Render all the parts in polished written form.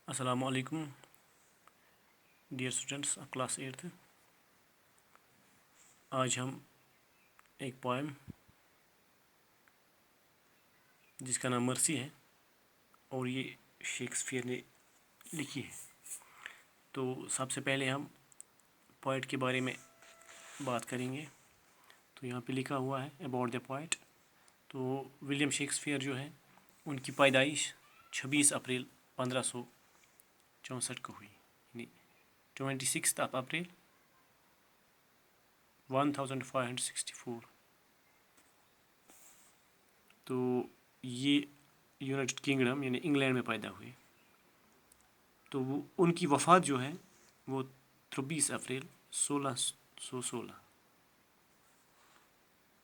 السلام علیکم dear students of class 8th۔ آج ہم ایک پوئم جس کا نام مرسی ہے اور یہ شیکسپیئر نے لکھی ہے۔ تو سب سے پہلے ہم پوئٹ کے بارے میں بات کریں گے۔ تو یہاں پہ لکھا ہوا ہے اباؤٹ دا پوئٹ۔ تو ولیم شیکسپیئر جو ہے ان کی پیدائش 26 اپریل 1564 کو ہوئی، یعنی 26 اپریل 1564۔ تو یہ یونائٹڈ کنگڈم یعنی انگلینڈ میں پیدا ہوئے۔ تو وہ ان کی وفات جو ہے وہ 23 اپریل 1616۔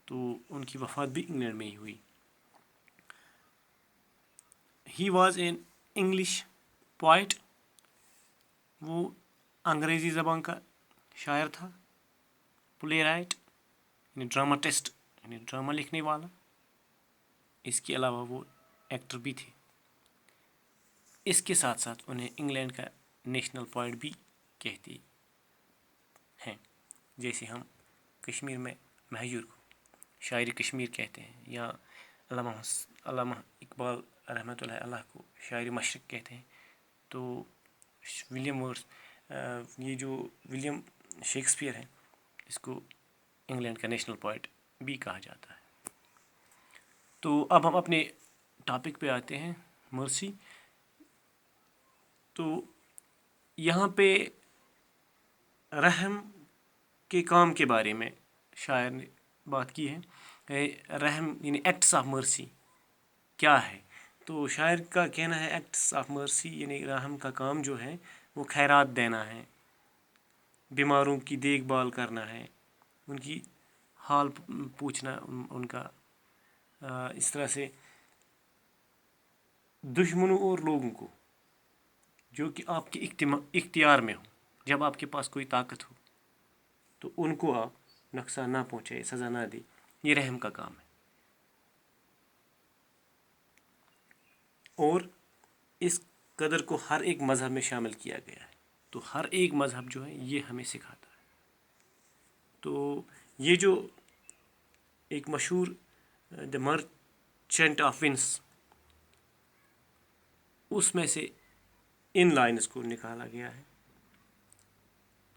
تو ان کی وفات بھی انگلینڈ میں ہی ہوئی۔ He was an English point, وہ انگریزی زبان کا شاعر تھا، پلے رائٹ یعنی ڈراماٹسٹ یعنی ڈرامہ لکھنے والا۔ اس کے علاوہ وہ ایکٹر بھی تھے۔ اس کے ساتھ ساتھ انہیں انگلینڈ کا نیشنل پوائٹ بھی کہتے ہیں، جیسے ہم کشمیر میں مہجور کو شاعر کشمیر کہتے ہیں، یا علامہ اقبال رحمۃ اللہ علیہ کو شاعر مشرق کہتے ہیں۔ تو یہ جو ولیم شیکسپیئر ہے اس کو انگلینڈ کا نیشنل پوائٹ بھی کہا جاتا ہے۔ تو اب ہم اپنے ٹاپک پہ آتے ہیں، مرسی۔ تو یہاں پہ رحم کے کام کے بارے میں شاعر نے بات کی ہے۔ رحم یعنی ایکٹس آف مرسی کیا ہے؟ تو شاعر کا کہنا ہے ایکٹس آف مرسی یعنی رحم کا کام جو ہے وہ خیرات دینا ہے، بیماروں کی دیکھ بھال کرنا ہے، ان کی حال پوچھنا ان کا، اس طرح سے دشمنوں اور لوگوں کو جو کہ آپ کے اختیار میں ہو، جب آپ کے پاس کوئی طاقت ہو تو ان کو آپ نقصان نہ پہنچائے، سزا نہ دے، یہ رحم کا کام ہے۔ اور اس قدر کو ہر ایک مذہب میں شامل کیا گیا ہے۔ تو ہر ایک مذہب جو ہے یہ ہمیں سکھاتا ہے۔ تو یہ جو ایک مشہور دا مرچنٹ آف وینس، اس میں سے ان لائنز کو نکالا گیا ہے،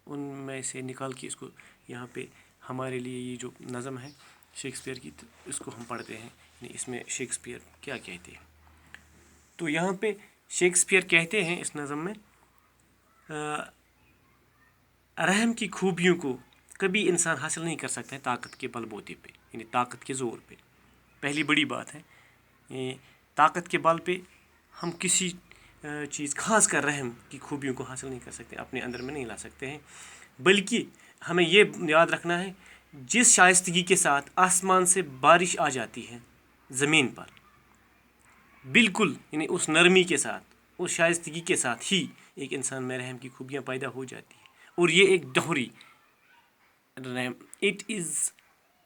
ان میں سے نکال کے اس کو یہاں پہ ہمارے لیے یہ جو نظم ہے شیکسپیئر کی، اس کو ہم پڑھتے ہیں، یعنی اس میں شیکسپیئر کیا کہتے ہیں۔ تو یہاں پہ شیکسپیئر کہتے ہیں اس نظم میں، رحم کی خوبیوں کو کبھی انسان حاصل نہیں کر سکتا ہے طاقت کے بل بوتے پہ، یعنی طاقت کے زور پہ۔ پہلی بڑی بات ہے، طاقت کے بل پہ ہم کسی چیز خاص کر رحم کی خوبیوں کو حاصل نہیں کر سکتے، اپنے اندر میں نہیں لا سکتے ہیں، بلکہ ہمیں یہ یاد رکھنا ہے جس شائستگی کے ساتھ آسمان سے بارش آ جاتی ہے زمین پر، بالکل یعنی اس نرمی کے ساتھ، اس شائستگی کے ساتھ ہی ایک انسان میں رحم کی خوبیاں پیدا ہو جاتی ہیں۔ اور یہ ایک دوہری رحم، اٹ از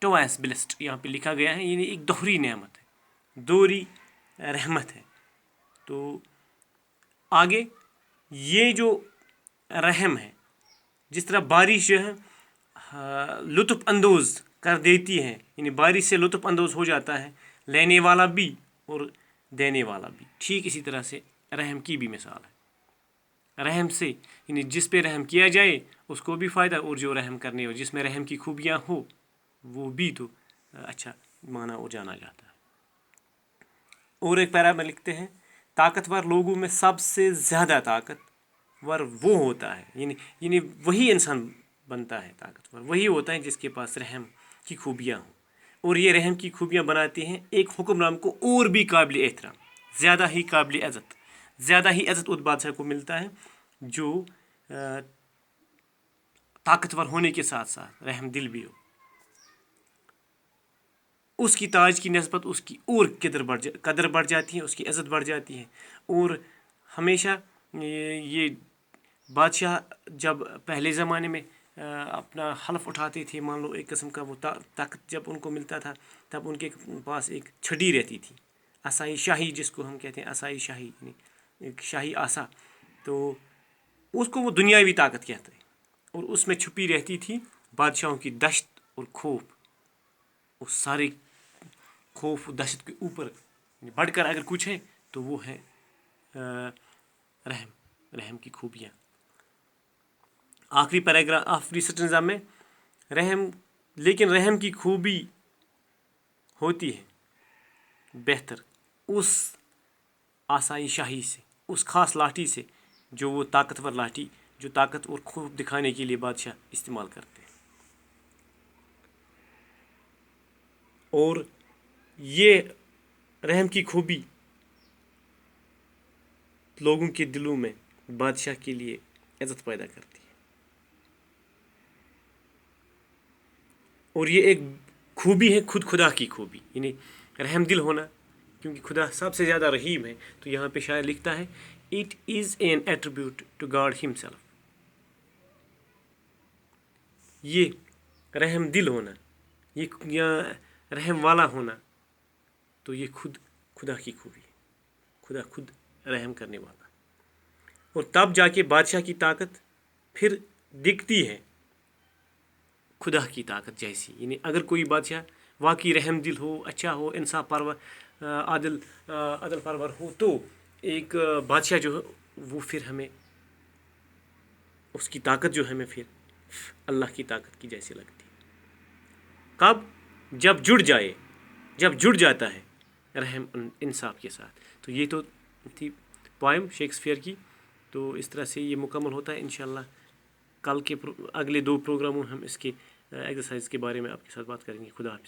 ٹوائس بلیسڈ، یہاں پہ لکھا گیا ہے، یعنی ایک دوہری نعمت ہے، دوہری رحمت ہے۔ تو آگے یہ جو رحم ہے، جس طرح بارش جو ہے لطف اندوز کر دیتی ہے، یعنی بارش سے لطف اندوز ہو جاتا ہے لینے والا بھی اور دینے والا بھی، ٹھیک اسی طرح سے رحم کی بھی مثال ہے۔ رحم سے یعنی جس پہ رحم کیا جائے اس کو بھی فائدہ، اور جو رحم کرنے ہو جس میں رحم کی خوبیاں ہو وہ بھی تو اچھا مانا اور جانا جاتا ہے۔ اور ایک پیرا میں لکھتے ہیں، طاقتور لوگوں میں سب سے زیادہ طاقتور وہ ہوتا ہے، یعنی وہی انسان بنتا ہے طاقتور، وہی ہوتا ہے جس کے پاس رحم کی خوبیاں ہوں، اور یہ رحم کی خوبیاں بناتی ہیں ایک حکمران کو اور بھی قابل احترام، زیادہ ہی قابل عزت، زیادہ ہی عزت اس بادشاہ کو ملتا ہے جو طاقتور ہونے کے ساتھ ساتھ رحم دل بھی ہو۔ اس کی تاج کی نسبت اس کی اور قدر بڑھ جاتی ہے، اس کی عزت بڑھ جاتی ہے۔ اور ہمیشہ یہ بادشاہ جب پہلے زمانے میں اپنا حلف اٹھاتے تھے، مان لو ایک قسم کا وہ طاقت جب ان کو ملتا تھا، تب ان کے پاس ایک چھڑی رہتی تھی، عصائی شاہی جس کو ہم کہتے ہیں، عصائی شاہی یعنی ایک شاہی عصا، تو اس کو وہ دنیاوی طاقت کہتا ہے، اور اس میں چھپی رہتی تھی بادشاہوں کی دشت اور خوف. اس سارے خوف و دشت کے اوپر بڑھ کر اگر کچھ ہے تو وہ ہے رحم کی خوبیاں. آخری پیراگراف آخری سٹنزا میں لیکن رحم کی خوبی ہوتی ہے بہتر اس آسائی شاہی سے، اس خاص لاٹھی سے جو وہ طاقتور لاٹھی جو طاقت اور خوف دکھانے کے لیے بادشاہ استعمال کرتے ہیں. اور یہ رحم کی خوبی لوگوں کے دلوں میں بادشاہ کے لیے عزت پیدا کرتی ہے. اور یہ ایک خوبی ہے خود خدا کی خوبی، یعنی رحم دل ہونا، کیونکہ خدا سب سے زیادہ رحیم ہے. تو یہاں پہ شاعر لکھتا ہے it is an attribute to God himself. یہ رحم دل ہونا، یہ رحم والا ہونا، تو یہ خدا کی خوبی ہے. خدا خود رحم کرنے والا. اور تب جا کے بادشاہ کی طاقت پھر دکھتی ہے خدا کی طاقت جیسی. یعنی اگر کوئی بادشاہ واقعی رحم دل ہو، اچھا ہو، انصاف پرور، عدل پرور ہو، تو ایک بادشاہ جو ہے وہ پھر ہمیں اس کی طاقت جو ہمیں پھر اللہ کی طاقت کی جیسی لگتی ہے. کب؟ جب جڑ جاتا ہے رحم انصاف کے ساتھ. تو یہ تو تھی پوائم شیکسپیئر کی. تو اس طرح سے یہ مکمل ہوتا ہے. انشاءاللہ کل کے اگلے 2 پروگراموں ہم اس کے ایکسرسائز کے بارے میں آپ کے ساتھ بات کریں گے. خدا حافظ.